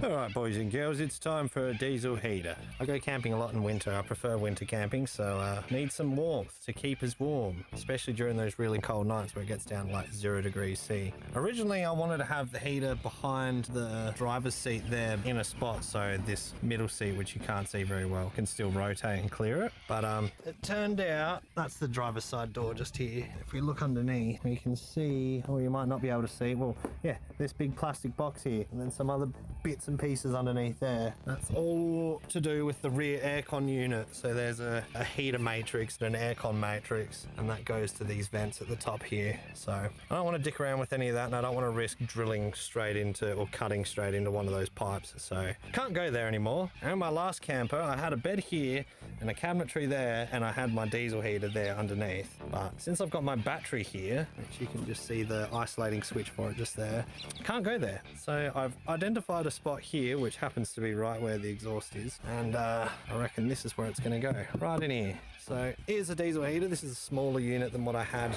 Alright boys and girls, it's time for a diesel heater. I go camping a lot in winter. I prefer winter camping, so need some warmth to keep us warm, especially during those really cold nights where it gets down to like 0 degrees C. Originally I wanted to have the heater behind the driver's seat there in a spot so this middle seat, which you can't see very well, can still rotate and clear it. But it turned out that's the driver's side door just here. If we look underneath, we can see, or you might not be able to see, well, yeah, this big plastic box here, and then some other bits and pieces underneath there. That's all to do with the rear aircon unit. So there's a heater matrix and an aircon matrix, and that goes to these vents at the top here. So I don't want to dick around with any of that, and I don't want to risk drilling straight into or cutting straight into one of those pipes. So can't go there anymore. And in my last camper, I had a bed here and a cabinetry there, and I had my diesel heater there underneath. But since I've got my battery here, which you can just see the isolating switch for it just there, can't go there. So I've identified a spot here, which happens to be right where the exhaust is, and I reckon this is where it's going to go, right in here. So here's a diesel heater. This is a smaller unit than what I had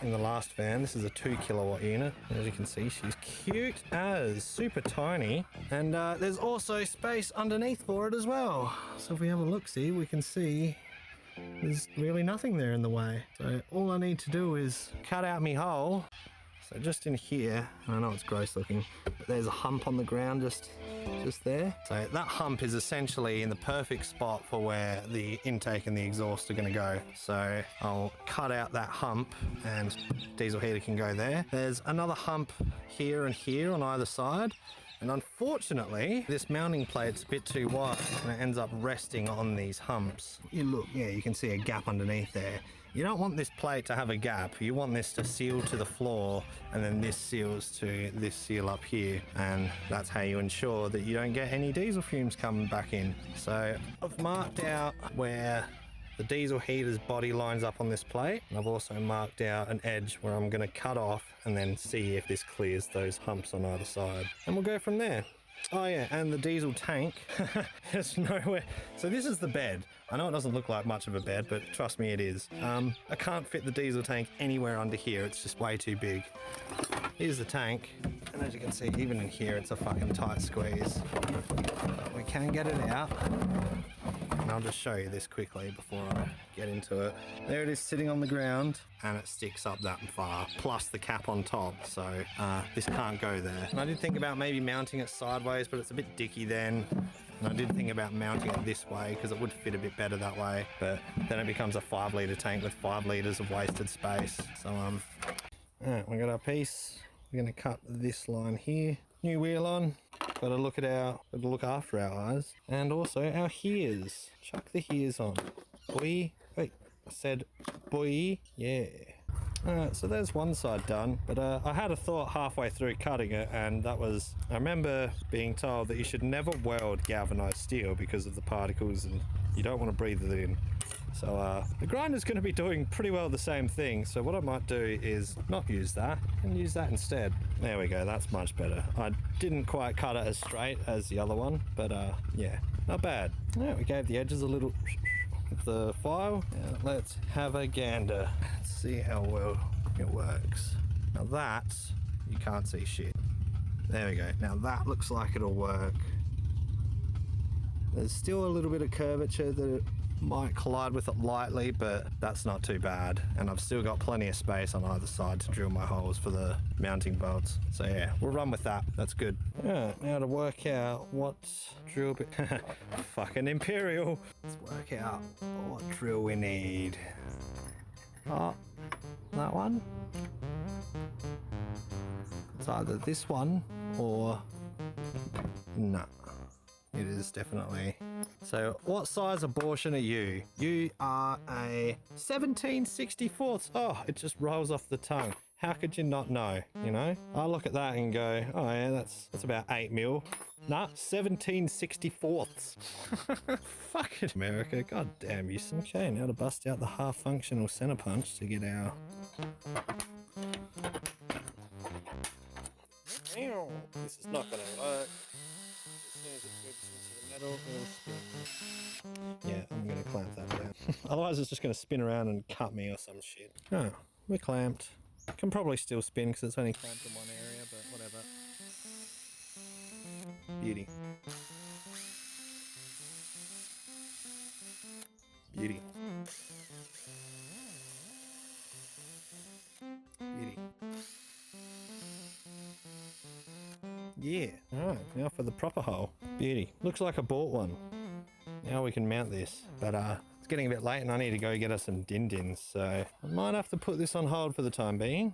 in the last van. This is a 2 kilowatt unit. As you can see, she's cute as, super tiny, and there's also space underneath for it as well. So if we have a look, see, we can see there's really nothing there in the way. So all I need to do is cut out my hole. So just in here, I know it's gross looking, but there's a hump on the ground just there. So that hump is essentially in the perfect spot for where the intake and the exhaust are going to go. So I'll cut out that hump and diesel heater can go there. There's another hump here and here on either side. And unfortunately, this mounting plate's a bit too wide and it ends up resting on these humps. You look, yeah, you can see a gap underneath there. You don't want this plate to have a gap. You want this to seal to the floor, and then this seals to this seal up here. And that's how you ensure that you don't get any diesel fumes coming back in. So I've marked out where the diesel heater's body lines up on this plate. And I've also marked out an edge where I'm going to cut off and then see if this clears those humps on either side. And we'll go from there. Oh yeah, and the diesel tank, there's nowhere. So this is the bed. I know it doesn't look like much of a bed, but trust me, it is. I can't fit the diesel tank anywhere under here. It's just way too big. Here's the tank. And as you can see, even in here, it's a fucking tight squeeze. But we can get it out. And I'll just show you this quickly before I get into it. There it is sitting on the ground, and it sticks up that far, plus the cap on top. So this can't go there. And I did think about maybe mounting it sideways, but it's a bit dicky then. And I did think about mounting it this way because it would fit a bit better that way. But then it becomes a 5 litre tank with 5 litres of wasted space. So alright, we got our piece. We're going to cut this line here. New wheel on. Got to look after our eyes, and also our hears. Chuck the hears on. Boy, wait, I said boy, yeah. Alright, so there's one side done, but I had a thought halfway through cutting it, and that was, I remember being told that you should never weld galvanized steel because of the particles, and you don't want to breathe it in. So the grinder's going to be doing pretty well the same thing, so what I might do is not use that and use that instead. There we go, that's much better. I didn't quite cut it as straight as the other one, but yeah, not bad. Yeah, we gave the edges a little with the file. Now let's have a gander. Let's see how well it works. Now that, you can't see shit. There we go, now that looks like it'll work. There's still a little bit of curvature that it might collide with it lightly, but that's not too bad. And I've still got plenty of space on either side to drill my holes for the mounting bolts. So yeah, we'll run with that. That's good. Yeah, now to work out what drill bit... Fucking Imperial. Let's work out what drill we need. Oh, that one. It's either this one or... No. It is definitely. So what size abortion are you? You are a 17/64. Oh, it just rolls off the tongue. How could you not know, you know? I look at that and go, oh yeah, that's about 8 mil. Nah, 17/64. Fuck it, America. God damn you. Okay, now to bust out the half functional center punch to get our... This is not gonna work. As soon as it goes into the metal, it'll spin. Yeah, I'm gonna clamp that down. Otherwise it's just gonna spin around and cut me or some shit. Oh, we're clamped. Can probably still spin because it's only clamped in one area, but whatever. Beauty. Beauty. Beauty. Yeah. Alright, now for the proper hole. Beauty. Looks like I bought one. Now we can mount this. But it's getting a bit late and I need to go get us some din-dins, so I might have to put this on hold for the time being.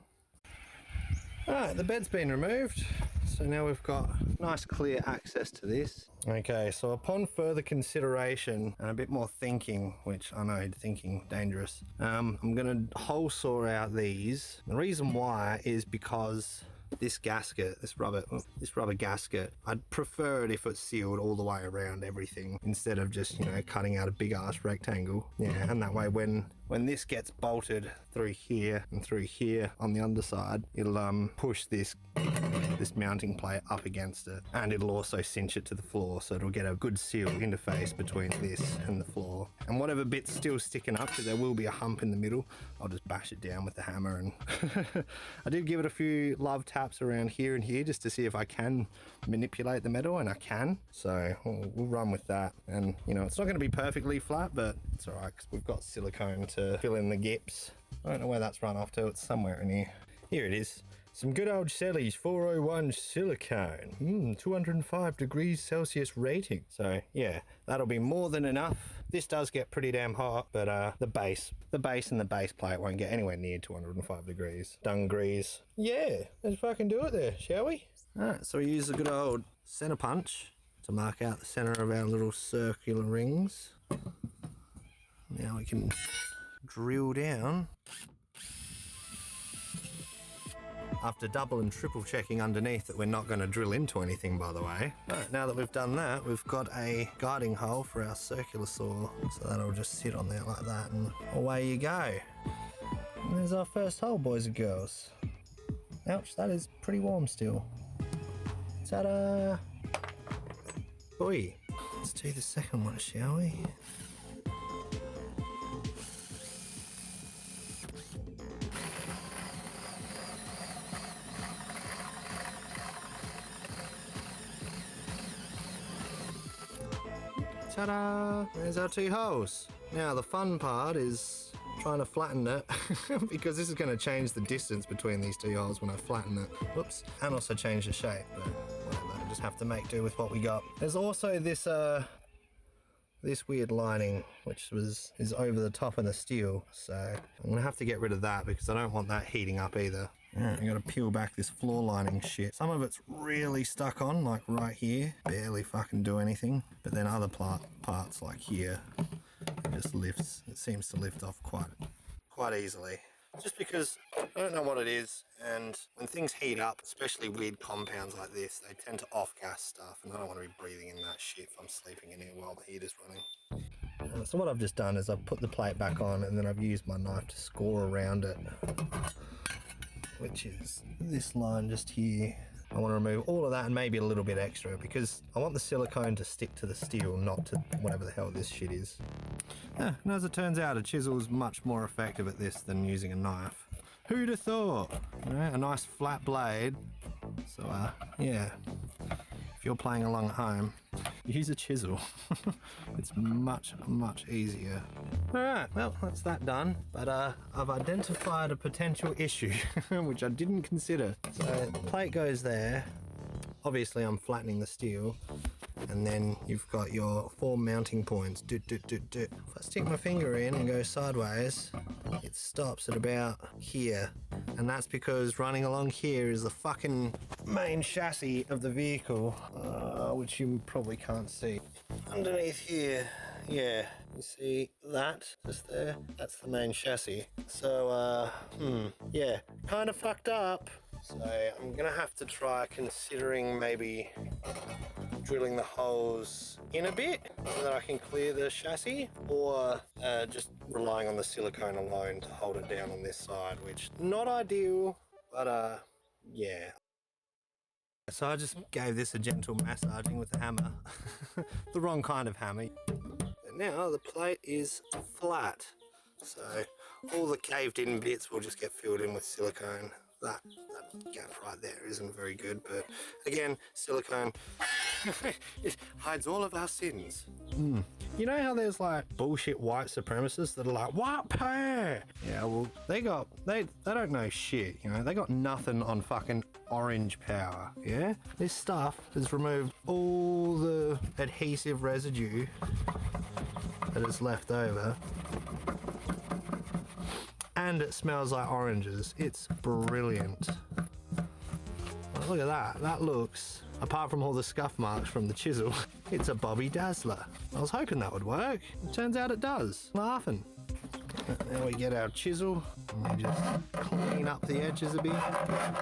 Alright, the bed's been removed. So now we've got nice clear access to this. Okay, so upon further consideration and a bit more thinking, which I know thinking dangerous, I'm gonna hole saw out these. The reason why is because this gasket, this rubber gasket, I'd prefer it if it's sealed all the way around everything instead of just, you know, cutting out a big ass rectangle. Yeah, and that way when this gets bolted through here and through here on the underside, it'll push this mounting plate up against it, and it'll also cinch it to the floor, so it'll get a good seal interface between this and the floor. And whatever bit's still sticking up, because there will be a hump in the middle, I'll just bash it down with the hammer. And I did give it a few love taps around here and here just to see if I can manipulate the metal, and I can, so we'll run with that. And you know, it's not going to be perfectly flat, but it's all right because we've got silicone to fill in the gaps. I don't know where that's run off to. It's somewhere in here. Here it is. Some good old Selleys 401 silicone, 205 degrees Celsius rating. So yeah, that'll be more than enough. This does get pretty damn hot, but the base and the base plate won't get anywhere near 205 degrees. Degrees. Yeah, let's fucking do it there, shall we? Alright, so we use the good old center punch to mark out the center of our little circular rings. Now we can drill down. After double and triple checking underneath that we're not going to drill into anything, by the way. Right, now that we've done that, we've got a guiding hole for our circular saw, so that'll just sit on there like that, and away you go. And there's our first hole, boys and girls. Ouch, that is pretty warm still. Ta-da! Boy, let's do the second one, shall we? Ta-da! There's our two holes. Now the fun part is trying to flatten it because this is going to change the distance between these two holes when I flatten it. Whoops. And also change the shape, but whatever. Just have to make do with what we got. There's also this this weird lining which is over the top of the steel, so I'm gonna have to get rid of that because I don't want that heating up either. I gotta peel back this floor lining shit. Some of it's really stuck on, like right here, barely fucking do anything, but then other parts like here, it just lifts. It seems to lift off quite easily. Just because I don't know what it is, and when things heat up, especially weird compounds like this, they tend to off-gas stuff, and I don't want to be breathing in that shit if I'm sleeping in here while the heater's running. So what I've just done is I've put the plate back on, and then I've used my knife to score around it, which is this line just here. I want to remove all of that and maybe a little bit extra because I want the silicone to stick to the steel, not to whatever the hell this shit is. Yeah, and as it turns out, a chisel is much more effective at this than using a knife. Who'd have thought? You know, a nice flat blade. So, yeah, if you're playing along at home, use a chisel. It's much easier. Alright, well, that's that done. But I've identified a potential issue, which I didn't consider. So the plate goes there. Obviously, I'm flattening the steel. And then you've got your 4 mounting points. If I stick my finger in and go sideways, it stops at about here. And that's because running along here is the fucking main chassis of the vehicle, which you probably can't see. Underneath here, yeah, you see that just there? That's the main chassis. So, yeah, kind of fucked up. So I'm gonna have to try considering maybe drilling the holes in a bit so that I can clear the chassis, or just relying on the silicone alone to hold it down on this side, which not ideal, but yeah. So I just gave this a gentle massaging with the hammer, the wrong kind of hammer. And now the plate is flat, so all the caved in bits will just get filled in with silicone. that gap right there isn't very good, but again, silicone, it hides all of our sins. You know how there's like bullshit white supremacists that are like, white power? Yeah, well, they don't know shit, you know, they got nothing on fucking orange power, yeah? This stuff has removed all the adhesive residue that is left over. And it smells like oranges. It's brilliant. Oh, look at that. That looks, apart from all the scuff marks from the chisel, it's a Bobby Dazzler. I was hoping that would work. It turns out it does. Laughing. Now we get our chisel and we just clean up the edges a bit.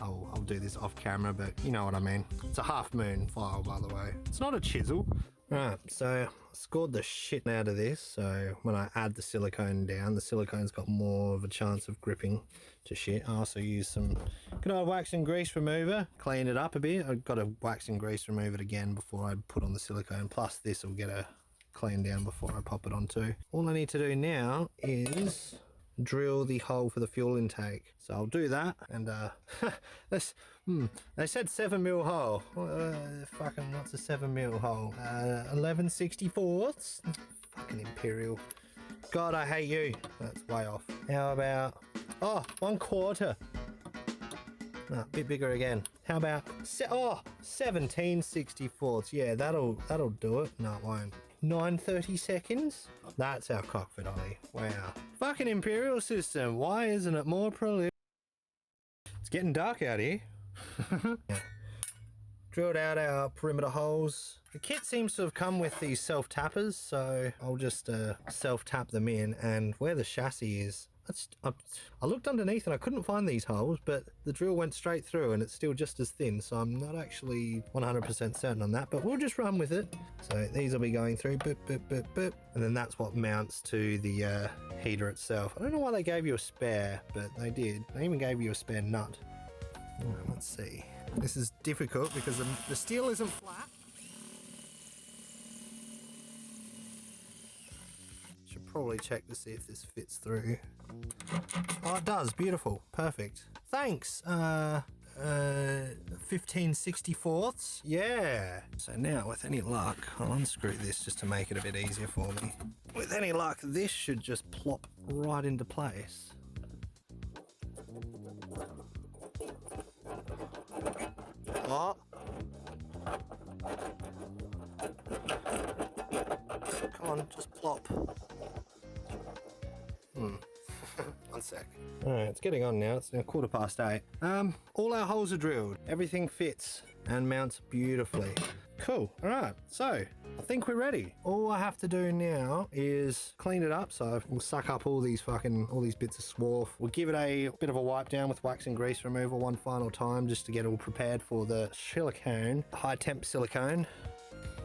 I'll do this off camera, but you know what I mean. It's a half moon file, by the way. It's not a chisel. Right, so I scored the shit out of this, so when I add the silicone down, the silicone's got more of a chance of gripping to shit. I also use some good old wax and grease remover, clean it up a bit. I've got to wax and grease remove it again before I put on the silicone, plus this will get a clean down before I pop it on too. All I need to do now is drill the hole for the fuel intake. So I'll do that, and this, they said 7mm hole. Fucking what's a 7mm hole? 11/64. Fucking Imperial. God, I hate you. That's way off. How about 1/4? No, a bit bigger again. How about 17/64? Yeah, that'll do it. No, it won't. 9/32. That's our cockpit, Ollie. Wow. Fucking Imperial system. Why isn't it more prolific? It's getting dark out here. Yeah. Drilled out our perimeter holes. The kit seems to have come with these self-tappers, so I'll just self-tap them in, and where the chassis is, I looked underneath and I couldn't find these holes, but the drill went straight through and it's still just as thin, so I'm not actually 100% certain on that, but we'll just run with it. So these will be going through, boop, boop, boop, boop, and then that's what mounts to the heater itself. I don't know why they gave you a spare, but they did. They even gave you a spare nut. Let's see. This is difficult because the steel isn't flat. Should probably check to see if this fits through. Oh, it does. Beautiful. Perfect. Thanks. 15/64. Yeah. So now, with any luck, I'll unscrew this just to make it a bit easier for me. With any luck, this should just plop right into place. Oh. Come on, just plop. One sec. Alright, it's getting on now. It's now 8:15. All our holes are drilled. Everything fits and mounts beautifully. Cool. Alright, so I think we're ready. All I have to do now is clean it up. So we'll suck up all these bits of swarf. We'll give it a bit of a wipe down with wax and grease removal one final time just to get all prepared for the silicone, high temp silicone.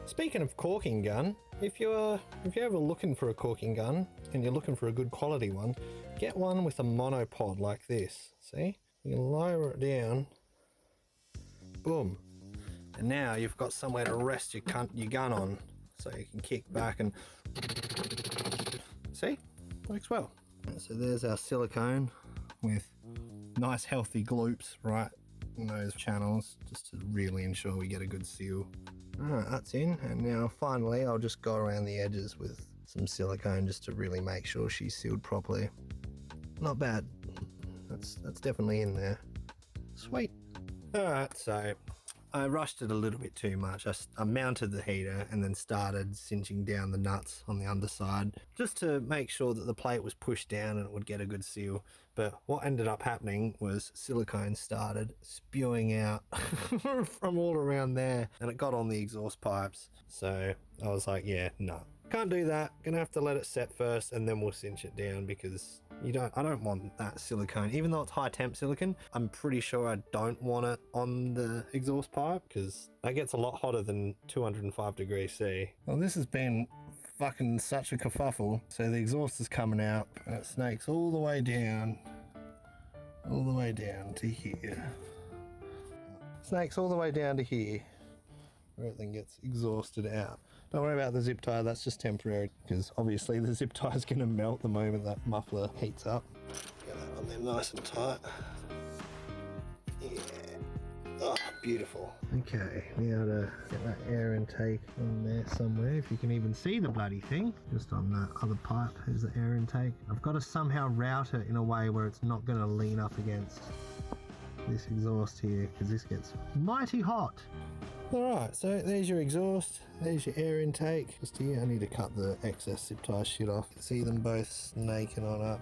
Speaking of caulking gun, if you're ever looking for a caulking gun and you're looking for a good quality one, get one with a monopod like this. See? You can lower it down. Boom. And now you've got somewhere to rest your gun on, so you can kick back and see? Works well. So there's our silicone with nice healthy gloops right in those channels, just to really ensure we get a good seal. Alright, that's in, and now finally I'll just go around the edges with some silicone just to really make sure she's sealed properly. Not bad. That's definitely in there. Sweet. Alright, so I rushed it a little bit too much. I mounted the heater and then started cinching down the nuts on the underside just to make sure that the plate was pushed down and it would get a good seal. But what ended up happening was silicone started spewing out from all around there, and it got on the exhaust pipes. So I was like, yeah, no, can't do that. Gonna have to let it set first and then we'll cinch it down, because I don't want that silicone, even though it's high temp silicone. I'm pretty sure I don't want it on the exhaust pipe, because that gets a lot hotter than 205 degrees C. Well, this has been fucking such a kerfuffle. So the exhaust is coming out and it snakes all the way down to here. Snakes all the way down to here, where everything gets exhausted out. Don't worry about the zip tie, that's just temporary, because obviously the zip tie is going to melt the moment that muffler heats up. Get that on there nice and tight. Oh, beautiful. Okay, now to get that air intake on there somewhere, if you can even see the bloody thing. Just on that other pipe is the air intake. I've got to somehow route it in a way where it's not going to lean up against this exhaust here, because this gets mighty hot. Alright, so there's your exhaust, there's your air intake. Just here, I need to cut the excess zip tie shit off. See them both snaking on up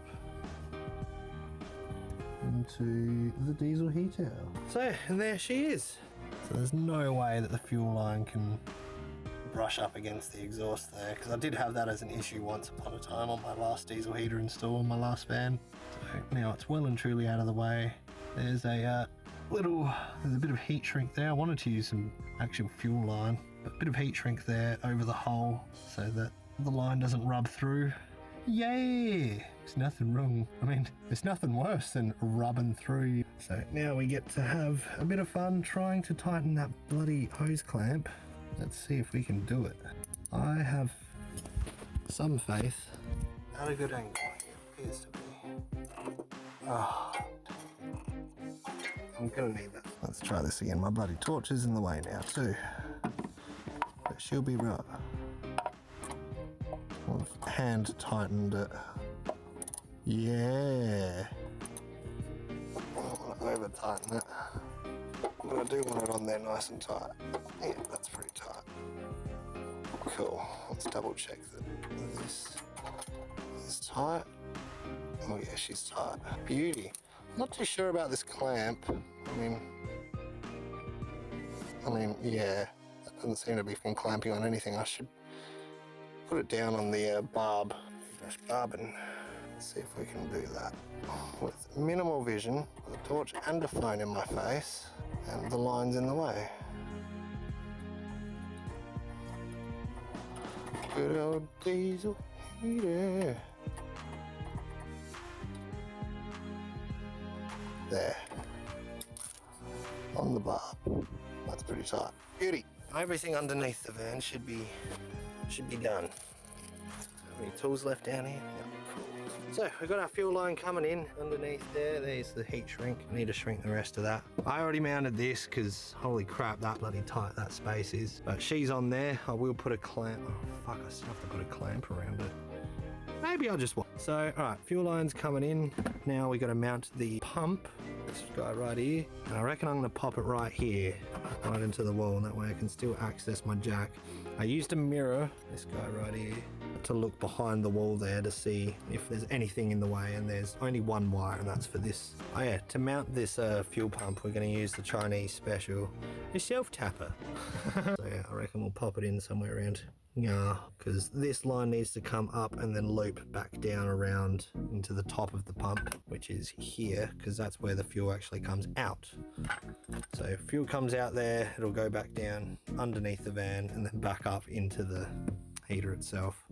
into the diesel heater. So, and there she is. So there's no way that the fuel line can brush up against the exhaust there, because I did have that as an issue once upon a time on my last diesel heater install on my last van. So now it's well and truly out of the way. There's a bit of heat shrink there. I wanted to use some actual fuel line, but a bit of heat shrink there over the hole so that the line doesn't rub through. Yay! There's nothing wrong. I mean, there's nothing worse than rubbing through. So now we get to have a bit of fun trying to tighten that bloody hose clamp. Let's see if we can do it. I have some faith. At a good angle, it appears to be. Oh, I'm gonna need that. Let's try this again. My bloody torch is in the way now too. But she'll be right. I've hand tightened it. Yeah. I don't want to over tighten it, but I do want it on there nice and tight. Yeah, that's pretty tight. Cool. Let's double check that this is tight. Oh yeah, she's tight. Beauty. Not too sure about this clamp. I mean, yeah, that doesn't seem to be clamping on anything. I should put it down on the barb and see if we can do that with minimal vision, with a torch and a phone in my face, and the line's in the way. Good old diesel heater. There. On the barb. That's pretty tight. Beauty. Everything underneath the van should be done. Any tools left down here? Yep, cool. So we've got our fuel line coming in underneath there. There's the heat shrink. I need to shrink the rest of that. I already mounted this because holy crap, that bloody tight that space is. But she's on there. I will put a clamp. Oh fuck, I still have to put a clamp around it. Maybe I'll just watch. So, all right, fuel line's coming in. Now we got to mount the pump. This guy right here. And I reckon I'm going to pop it right here, right into the wall. And that way I can still access my jack. I used a mirror, this guy right here, to look behind the wall there to see if there's anything in the way. And there's only one wire, and that's for this. Oh yeah, to mount this fuel pump, we're going to use the Chinese special, a self-tapper. So yeah, I reckon we'll pop it in somewhere around. Yeah, because this line needs to come up and then loop back down around into the top of the pump, which is here, because that's where the fuel actually comes out. So fuel comes out there, it'll go back down underneath the van and then back up into the heater itself.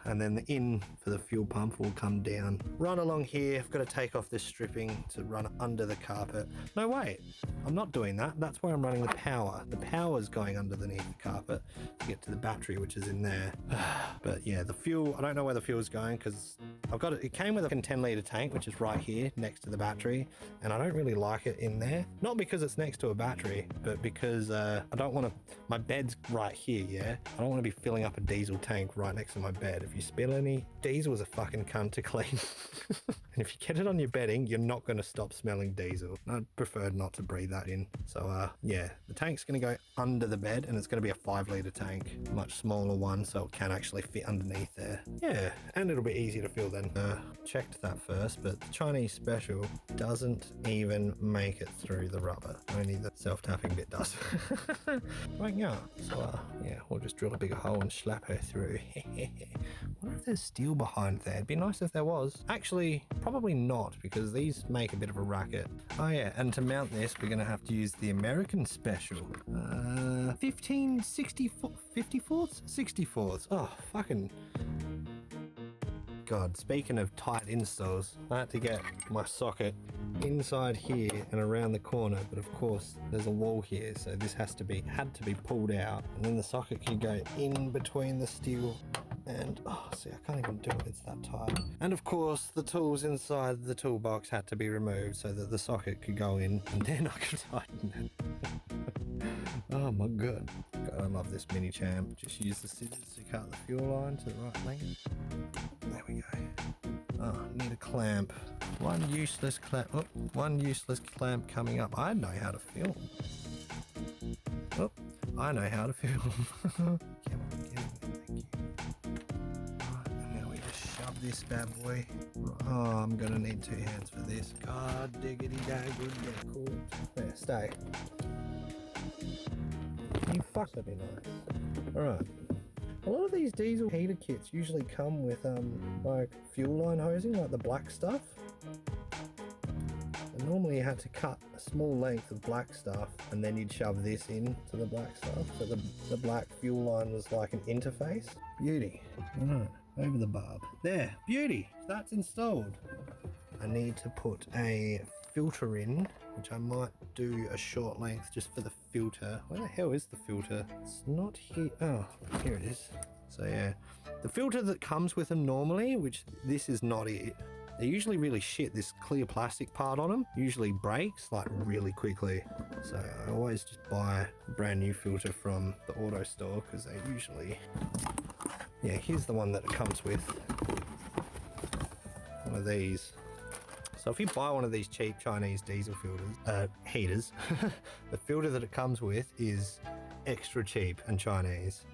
And then the in for the fuel pump will come down. Run along here, I've got to take off this stripping to run under the carpet. No, wait, I'm not doing that. That's where I'm running the power. The power's going underneath the carpet to get to the battery, which is in there. But yeah, the fuel, I don't know where the fuel's going because I've got it came with a 10-litre tank, which is right here next to the battery. And I don't really like it in there. Not because it's next to a battery, but because I don't want to, my bed's right here, yeah? I don't want to be filling up a diesel tank right next to my bed. If you spill any, diesel is a fucking cunt to clean. And if you get it on your bedding, you're not going to stop smelling diesel. I'd prefer not to breathe that in. So yeah, the tank's going to go under the bed, and it's going to be a 5-litre tank, much smaller one, so it can actually fit underneath there. Yeah, and it'll be easy to fill then. Checked that first, but the Chinese special doesn't even make it through the rubber. Only the self-tapping bit does. Right, yeah. So yeah, we'll just drill a bigger hole and slap her through. Wonder if there's steel behind there. It'd be nice if there was. Actually, probably not, because these make a bit of a racket. Oh yeah, and to mount this, we're gonna have to use the American special. 54ths? 64ths. Oh, fucking... God, speaking of tight installs, I had to get my socket inside here and around the corner, but of course there's a wall here, so this had to be pulled out, and then the socket can go in between the steel And see, I can't even do it, it's that tight. And of course the tools inside the toolbox had to be removed so that the socket could go in, and then I could tighten it. Oh my god. I love this mini champ. Just use the scissors to cut the fuel line to the right length. There we go. Oh, need a clamp. One useless clamp coming up. I know how to film. Oh, I know how to film. Come on, get in there, thank you. Right, and now we just shove this bad boy. Oh, I'm gonna need 2 hands for this. God diggity daggity, yeah, cool. There, stay. You fuck, that'd be nice. Alright. A lot of these diesel heater kits usually come with like fuel line hosing, like the black stuff. And normally you had to cut a small length of black stuff and then you'd shove this in to the black stuff. So the black fuel line was like an interface. Beauty. Alright, over the barb. There, beauty. That's installed. I need to put a filter in, which I might do a short length just for the filter. Where the hell is the filter? It's not here. Oh, here it is. So yeah, the filter that comes with them normally, which this is not it. They're usually really shit. This clear plastic part on them usually breaks like really quickly. So I always just buy a brand new filter from the auto store because they usually, yeah, here's the one that it comes with. One of these. So if you buy one of these cheap Chinese diesel filters, heaters, the filter that it comes with is extra cheap and Chinese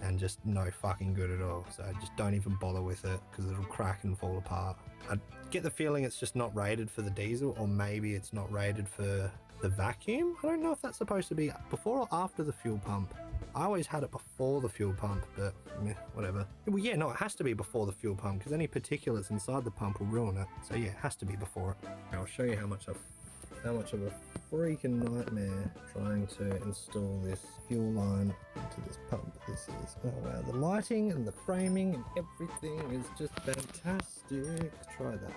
and just no fucking good at all. So just don't even bother with it because it'll crack and fall apart. I get the feeling it's just not rated for the diesel, or maybe it's not rated for the vacuum. I don't know if that's supposed to be before or after the fuel pump. I always had it before the fuel pump, but whatever. Well, yeah, no, it has to be before the fuel pump because any particulates inside the pump will ruin it. So yeah, it has to be before it. I'll show you how much of a freaking nightmare trying to install this fuel line into this pump this is. Oh wow, the lighting and the framing and everything is just fantastic. Try that.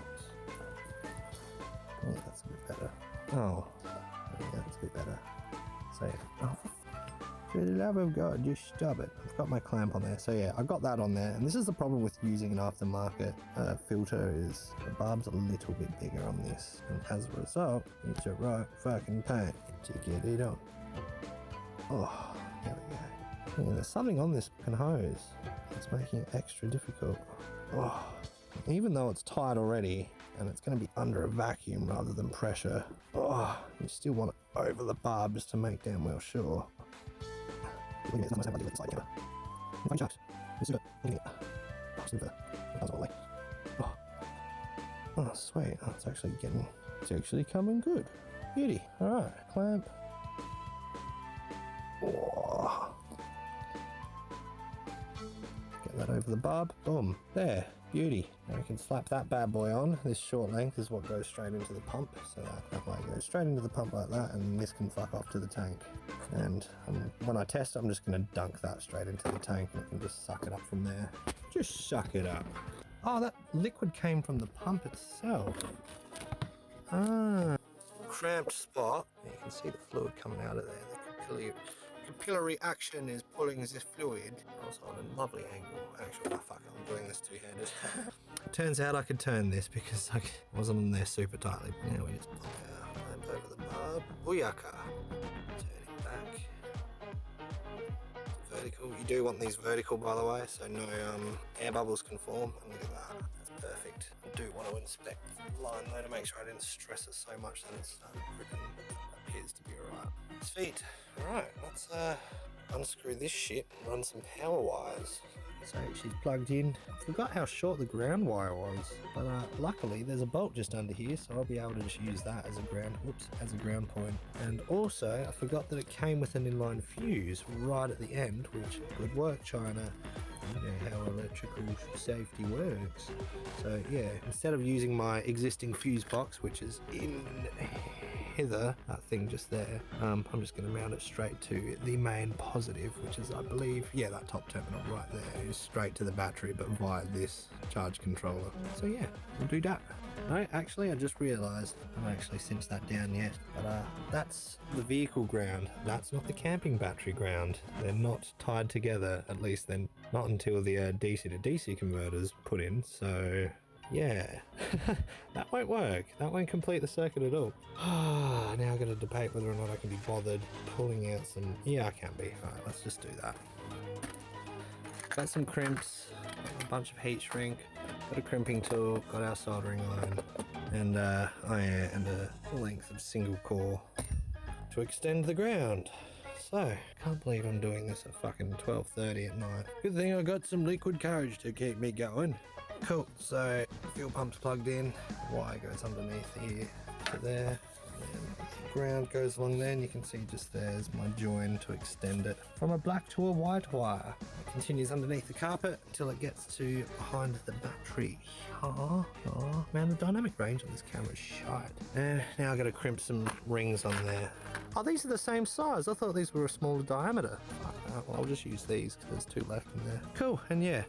Oh, that's a bit better. Oh, yeah, that's a bit better. So yeah. Oh, for the love of God, just stop it. I've got my clamp on there. So yeah, I got that on there. And this is the problem with using an aftermarket filter is the barb's a little bit bigger on this. And as a result, it's a right fucking pain to get it on. Oh, there we go. Yeah, there's something on this fucking hose. It's making it extra difficult. Oh, even though it's tight already, and it's going to be under a vacuum rather than pressure. Oh, you still want it over the barb just to make damn well sure. Oh, sweet. Oh, it's actually coming good. Beauty. Alright, clamp. Oh. Get that over the barb. Boom. There. Beauty. Now we can slap that bad boy on. This short length is what goes straight into the pump. So that way goes straight into the pump like that, and this can fuck off to the tank. And when I test, I'm just going to dunk that straight into the tank and it can just suck it up from there. Just suck it up. Oh, that liquid came from the pump itself. Ah. Cramped spot. You can see the fluid coming out of there. The capillary action is pulling this fluid. Also on a lovely angle. Actually, oh fuck it, I'm doing this two-handed. Turns out I could turn this because I wasn't in there super tightly. Now we just pop our clamp over the barb. Booyaka. Turning back. Vertical. You do want these vertical, by the way, so no air bubbles can form. And look at that. That's perfect. I do want to inspect the line though to make sure I didn't stress it so much that it's ripping. Appears to be alright. Sweet. Alright, let's unscrew this shit and run some power wires. So she's plugged in. Forgot how short the ground wire was, but luckily there's a bolt just under here, so I'll be able to just use that as a ground point. And also I forgot that it came with an inline fuse right at the end, which good work, China. You know how electrical safety works. So yeah, instead of using my existing fuse box, which is in hither, that thing just there, I'm just going to mount it straight to the main positive, which is, I believe, yeah, that top terminal right there is straight to the battery, but via this charge controller. So yeah, we'll do that. No, actually, I just realised I haven't actually cinched that down yet. But that's the vehicle ground. That's not the camping battery ground. They're not tied together, at least then not until the DC to DC converter's put in. So yeah, that won't work. That won't complete the circuit at all. Now I've got to debate whether or not I can be bothered pulling out some... Yeah, I can be. Alright, let's just do that. Got some crimps, a bunch of heat shrink, got a crimping tool, got our soldering iron, and a length of single core to extend the ground. So, can't believe I'm doing this at fucking 12:30 at night. Good thing I got some liquid courage to keep me going. Cool, so fuel pump's plugged in, wire goes underneath here to there, and the ground goes along there, and you can see just there's my join to extend it from a black to a white wire. It continues underneath the carpet until it gets to behind the battery. Man, the dynamic range on this camera is shite. And now I've got to crimp some rings on there. Oh, these are the same size. I thought these were a smaller diameter. Well, I'll just use these because there's two left in there. Cool, and yeah.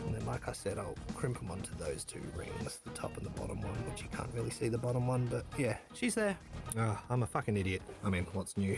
And then, like I said, I'll crimp them onto those two rings, the top and the bottom one, which you can't really see the bottom one, but yeah, she's there. I'm a fucking idiot. I mean, what's new?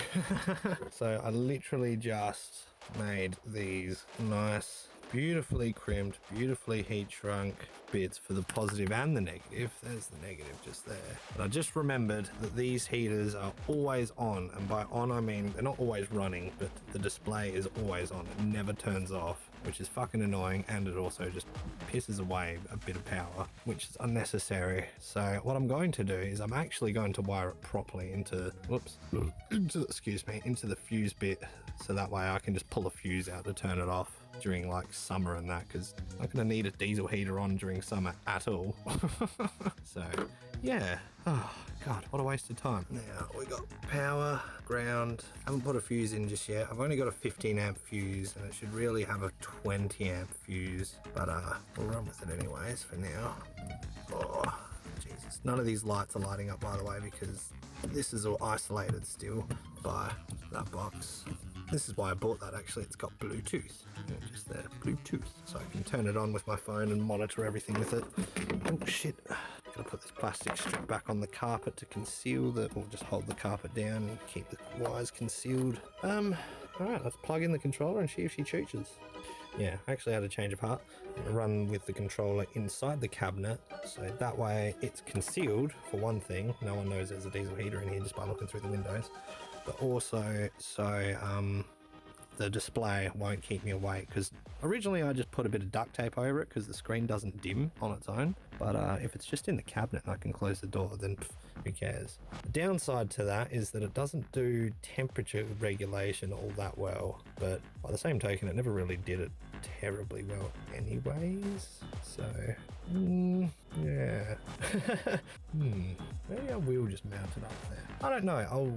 So I literally just made these nice, beautifully crimped, beautifully heat shrunk bits for the positive and the negative. There's the negative just there. But I just remembered that these heaters are always on, and by on I mean they're not always running, but the display is always on. It never turns off, which is fucking annoying, and it also just pisses away a bit of power, which is unnecessary. So what I'm going to do is I'm actually going to wire it properly into the fuse bit, so that way I can just pull a fuse out to turn it off during like summer and that, because I'm not going to need a diesel heater on during summer at all. So yeah, oh god, what a waste of time. Now we got power, ground. I haven't put a fuse in just yet. I've only got a 15 amp fuse, and it should really have a 20 amp fuse, but we'll run with it anyways for now. Oh Jesus, none of these lights are lighting up, by the way, because this is all isolated still by that box. This is why I bought that, actually. It's got Bluetooth. Yeah, just there, Bluetooth. So I can turn it on with my phone and monitor everything with it. Oh shit. Gotta put this plastic strip back on the carpet to conceal the, or just hold the carpet down and keep the wires concealed. Alright, let's plug in the controller and see if she chooches. Yeah, I actually had a change of heart. I'm gonna run with the controller inside the cabinet, so that way it's concealed, for one thing. No one knows there's a diesel heater in here just by looking through the windows. But also, so the display won't keep me awake, because originally I just put a bit of duct tape over it because the screen doesn't dim on its own. But if it's just in the cabinet and I can close the door, then who cares? The downside to that is that it doesn't do temperature regulation all that well, but by the same token it never really did it terribly well anyways. So yeah. Maybe I will just mount it up there. I don't know. I'll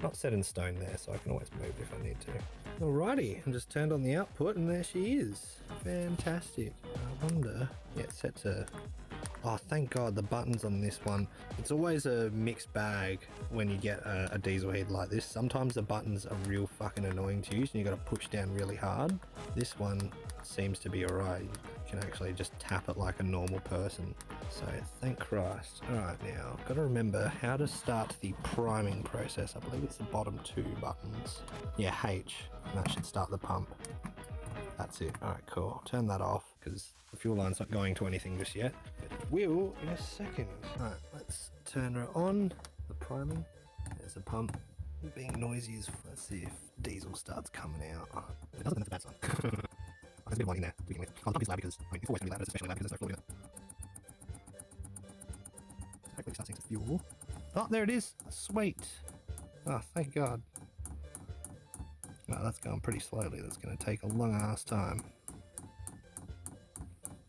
not set in stone there, so I can always move if I need to. Alrighty, I just turned on the output and there she is. Fantastic. I wonder... Yeah, it's set to... Oh, thank God, the buttons on this one. It's always a mixed bag when you get a diesel heater like this. Sometimes the buttons are real fucking annoying to use and you got to push down really hard. This one seems to be alright. You can actually just tap it like a normal person. So thank Christ. Alright, now got to remember how to start the priming process. I believe it's the bottom two buttons. Yeah, H, and that should start the pump. That's it. Alright, cool. Turn that off because the fuel line's not going to anything just yet. It will in a second. Alright, let's turn her on. The priming. There's the pump. Being noisy as... Let's see if diesel starts coming out. If it doesn't, then that's a bad sign. There's a bit of lighting there to begin with. Oh, the pump is loud because, I mean, it's always going to be loud, but it's especially loud because there's no fuel in it. So hopefully it starts seeing some fuel. Oh, there it is. Sweet. Oh, thank God. Oh, that's going pretty slowly. That's going to take a long ass time.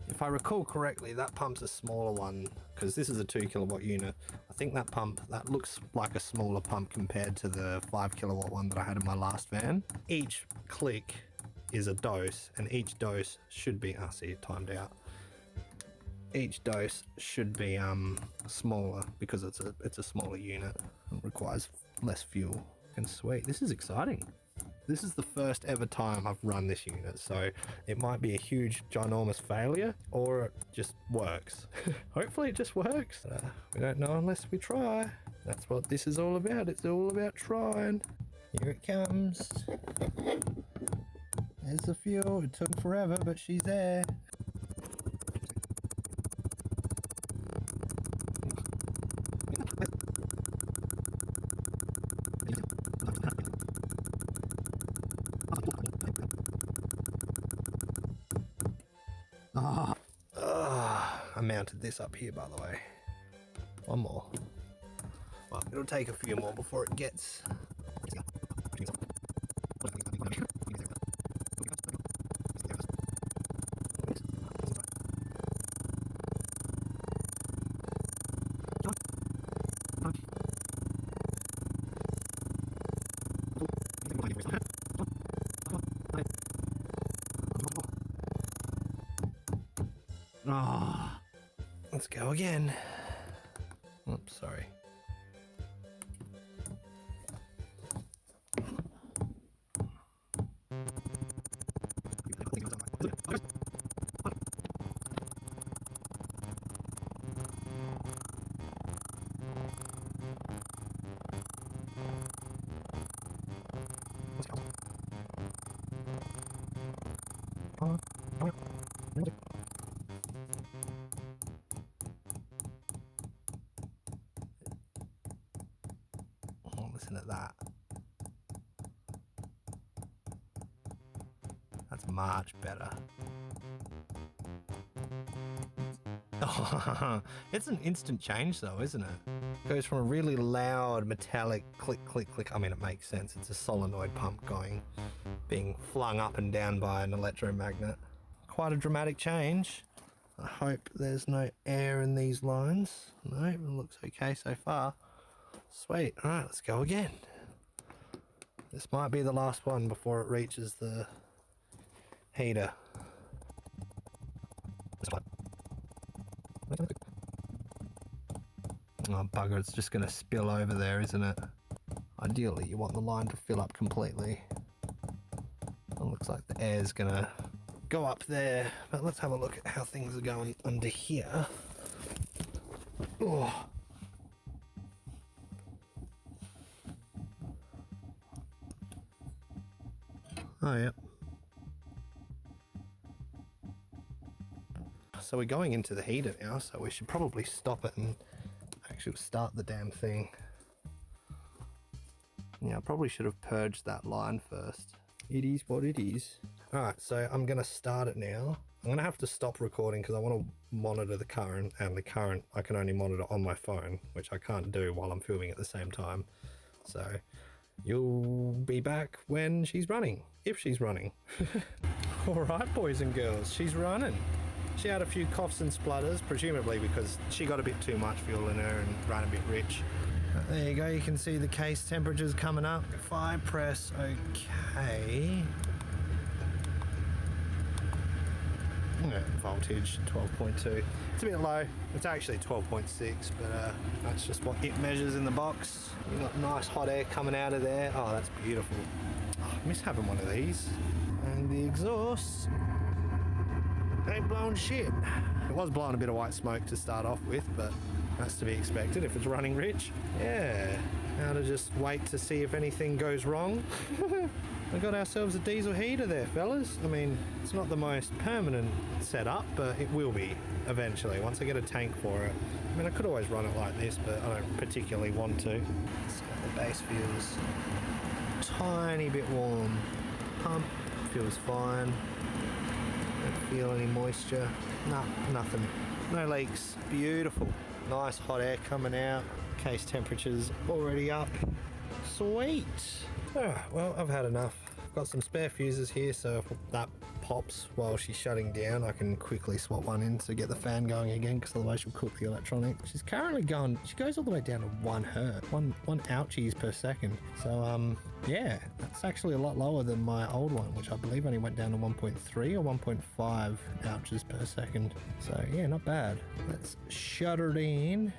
If I recall correctly, that pump's a smaller one because this is a 2 kilowatt unit. I think that pump, that looks like a smaller pump compared to the 5 kilowatt one that I had in my last van. Each click is a dose, and each dose should be, see it timed out. Each dose should be smaller because it's a smaller unit and requires less fuel. And sweet, this is exciting. This is the first ever time I've run this unit, so it might be a huge, ginormous failure, or it just works. Hopefully it just works. We don't know unless we try. That's what this is all about. It's all about trying. Here it comes. There's the fuel. It took forever, but she's there. I mounted this up here, by the way. One more. Well, it'll take a few more before it gets... Oh, let's go again. Oops, sorry. Oh, listen at that. That's much better. Oh, it's an instant change though, isn't it? Goes from a really loud metallic click, click, click. I mean, it makes sense. It's a solenoid pump being flung up and down by an electromagnet. Quite a dramatic change. I hope there's no air in these lines. No, it looks okay so far. Sweet. All right, let's go again. This might be the last one before it reaches the heater. Oh bugger, it's just going to spill over there, isn't it? Ideally, you want the line to fill up completely. It looks like the air's going to go up there, but let's have a look at how things are going under here. Oh. Oh, yeah. So we're going into the heater now, so we should probably stop it and actually start the damn thing. Yeah, I probably should have purged that line first. It is what it is. All right, so I'm gonna start it now. I'm gonna have to stop recording because I want to monitor the current, and the current I can only monitor on my phone, which I can't do while I'm filming at the same time. So you'll be back when she's running, if she's running. All right, boys and girls, she's running. She had a few coughs and splutters, presumably because she got a bit too much fuel in her and ran a bit rich. But there you go, you can see the case temperatures coming up. If I press OK, yeah, voltage 12.2. It's a bit low. It's actually 12.6, but that's just what it measures in the box. You've got nice hot air coming out of there. Oh, that's beautiful. Oh, I miss having one of these. And the exhaust ain't blowing shit. It was blowing a bit of white smoke to start off with, but that's to be expected if it's running rich. Yeah, now to just wait to see if anything goes wrong. We got ourselves a diesel heater there, fellas. I mean, it's not the most permanent setup, but it will be eventually once I get a tank for it. I mean, I could always run it like this, but I don't particularly want to. So the base feels tiny bit warm. Pump feels fine. Don't feel any moisture. Nah, nothing. No leaks. Beautiful. Nice hot air coming out. Case temperature's already up. Sweet. Alright, well, I've had enough. I've got some spare fuses here, so if that pops while she's shutting down, I can quickly swap one in to get the fan going again, because otherwise she'll cook the electronics. She's currently going, she goes all the way down to 1 hertz, one ouchies per second. So, yeah, that's actually a lot lower than my old one, which I believe only went down to 1.3 or 1.5 ouches per second. So, yeah, not bad. Let's shut her in.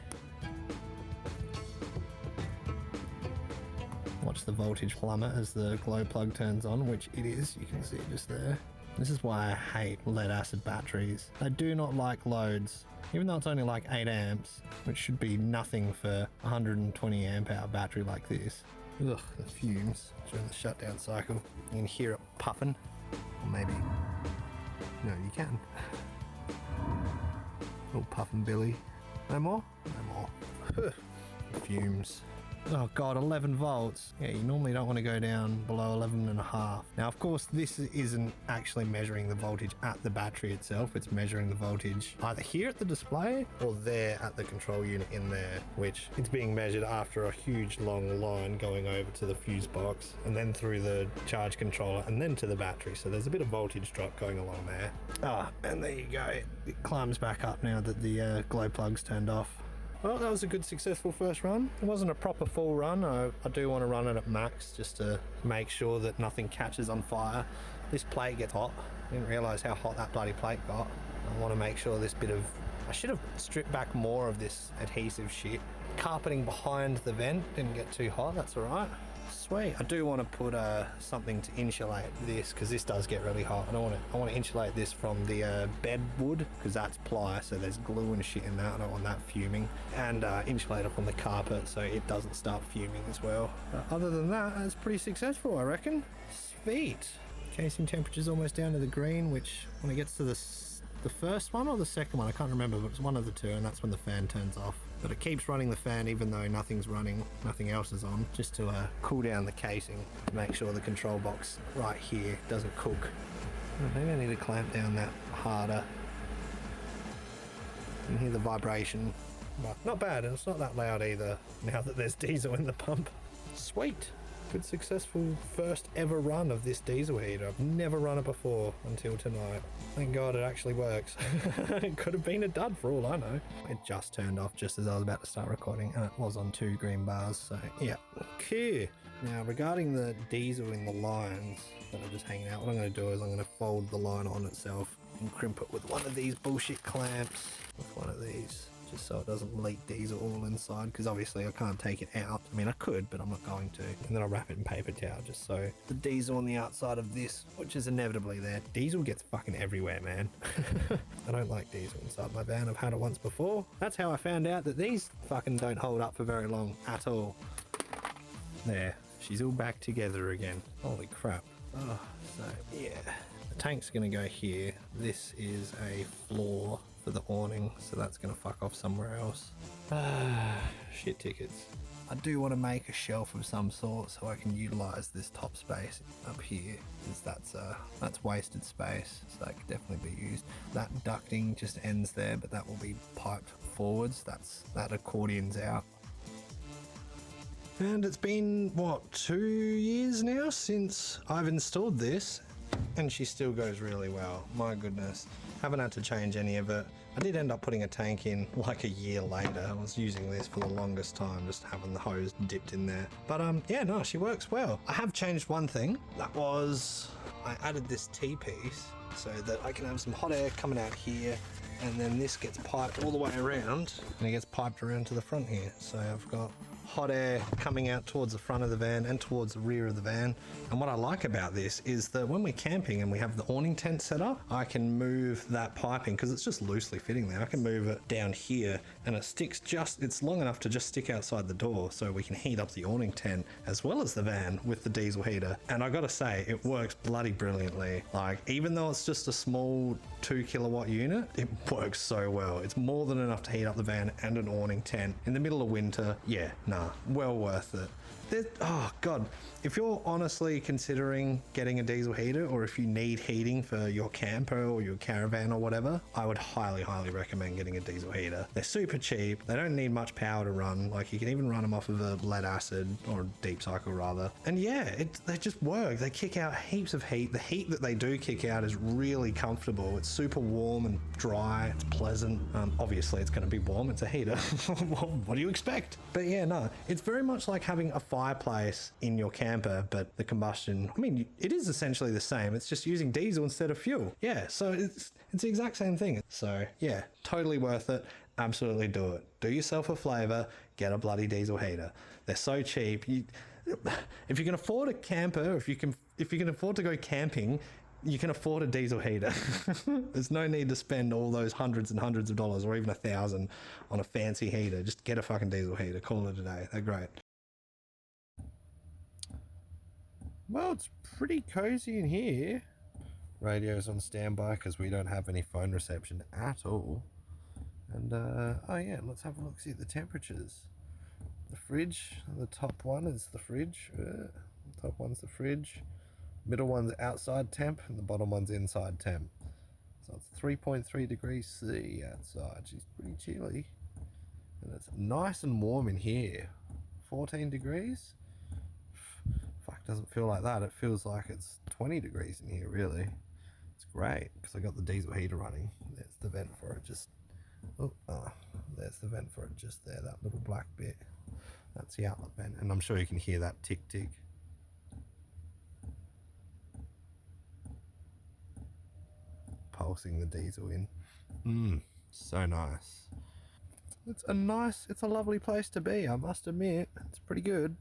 watch the voltage plummet as the glow plug turns on, which it is, you can see just there. This is why I hate lead acid batteries. They do not like loads. Even though it's only like 8 amps, which should be nothing for a 120 amp hour battery like this. Ugh, the fumes during the shutdown cycle. You can hear it puffing. Or maybe, no, you can. Little puffing Billy. No more? No more. Fumes. Oh god, 11 volts. Yeah, you normally don't want to go down below 11 and a half. Now, of course, this isn't actually measuring the voltage at the battery itself. It's measuring the voltage either here at the display or there at the control unit in there, which it's being measured after a huge long line going over to the fuse box and then through the charge controller and then to the battery. So there's a bit of voltage drop going along there. And there you go. It climbs back up now that the glow plug's turned off. Well, that was a good successful first run. It wasn't a proper full run. I do want to run it at max just to make sure that nothing catches on fire. This plate gets hot. I didn't realise how hot that bloody plate got. I want to make sure this bit of... I should have stripped back more of this adhesive shit. Carpeting behind the vent didn't get too hot, that's alright. Sweet. I do want to put something to insulate this because this does get really hot. I want to insulate this from the bed wood because that's ply, so there's glue and shit in that. I don't want that fuming. And insulate it from the carpet so it doesn't start fuming as well. Other than that, that's pretty successful, I reckon. Sweet. Casing temperature's almost down to the green, which when it gets to the first one or the second one, I can't remember, but it's one of the two, and that's when the fan turns off. But it keeps running the fan even though nothing's running, nothing else is on, just to cool down the casing, to make sure the control box right here doesn't cook. Maybe I need to clamp down that harder. You can hear the vibration, but not bad, and it's not that loud either now that there's diesel in the pump. Sweet. Good successful first ever run of this diesel heater. I've never run it before until tonight. Thank God it actually works. It could have been a dud for all I know. It just turned off just as I was about to start recording and it was on 2 green bars, so yeah. Okay. Now regarding the diesel in the lines that are just hanging out, what I'm going to do is I'm going to fold the line on itself and crimp it with one of these bullshit clamps. With one of these. Just so it doesn't leak diesel all inside, because obviously I can't take it out. I mean, I could, but I'm not going to. And then I'll wrap it in paper towel just so the diesel on the outside of this, which is inevitably there. Diesel gets fucking everywhere, man. I don't like diesel inside my van. I've had it once before. That's how I found out that these fucking don't hold up for very long at all. There, she's all back together again. Holy crap. Oh, so yeah. The tank's gonna go here. This is a floor for the awning, so that's gonna fuck off somewhere else. Shit tickets. I do want to make a shelf of some sort so I can utilize this top space up here, because that's wasted space, so that could definitely be used. That ducting just ends there, but that will be piped forwards. That accordion's out. And it's been, what, 2 years now since I've installed this, and she still goes really well. My goodness. Haven't had to change any of it. I did end up putting a tank in like a year later. I was using this for the longest time, just having the hose dipped in there. But yeah, no, she works well. I have changed one thing. That was, I added this T-piece so that I can have some hot air coming out here, and then this gets piped all the way around, and it gets piped around to the front here. So I've got hot air coming out towards the front of the van and towards the rear of the van. And what I like about this is that when we're camping and we have the awning tent set up, I can move that piping, because it's just loosely fitting there. I can move it down here and it sticks it's long enough to just stick outside the door, so we can heat up the awning tent as well as the van with the diesel heater. And I gotta say, it works bloody brilliantly. Like, even though it's just a small 2 kilowatt unit, it works so well. It's more than enough to heat up the van and an awning tent in the middle of winter. Yeah, nah, well worth it. Oh god, if you're honestly considering getting a diesel heater, or if you need heating for your camper or your caravan or whatever, I would highly recommend getting a diesel heater. They're super cheap, they don't need much power to run. Like, you can even run them off of a lead acid, or deep cycle rather, and yeah, they just work. They kick out heaps of heat. The heat that they do kick out is really comfortable. It's super warm and dry, it's pleasant. Obviously it's going to be warm, it's a heater. What do you expect? But yeah, no, it's very much like having a fireplace in your camper, but the combustion, I mean, it is essentially the same. It's just using diesel instead of fuel. Yeah, so it's the exact same thing. So yeah, totally worth it. Absolutely do it. Do yourself a flavor, get a bloody diesel heater. They're so cheap. If you can afford a camper, if you can afford to go camping, you can afford a diesel heater. There's no need to spend all those hundreds and hundreds of dollars or even $1,000 on a fancy heater. Just get a fucking diesel heater. Call it a day. They're great. Well, it's pretty cozy in here. Radio's on standby because we don't have any phone reception at all. And oh yeah, let's have a look, see at the temperatures. The fridge, the top one is the fridge. The top one's the fridge. Middle one's outside temp, and the bottom one's inside temp. So it's 3.3 degrees C outside. She's pretty chilly. And it's nice and warm in here. 14 degrees? Fuck, doesn't feel like that. It feels like it's 20 degrees in here, really. It's great, because I got the diesel heater running. There's the vent for it, just... there's the vent for it just there, that little black bit. That's the outlet vent, and I'm sure you can hear that tick tick. Pulsing the diesel in. So nice. It's a lovely place to be, I must admit. It's pretty good.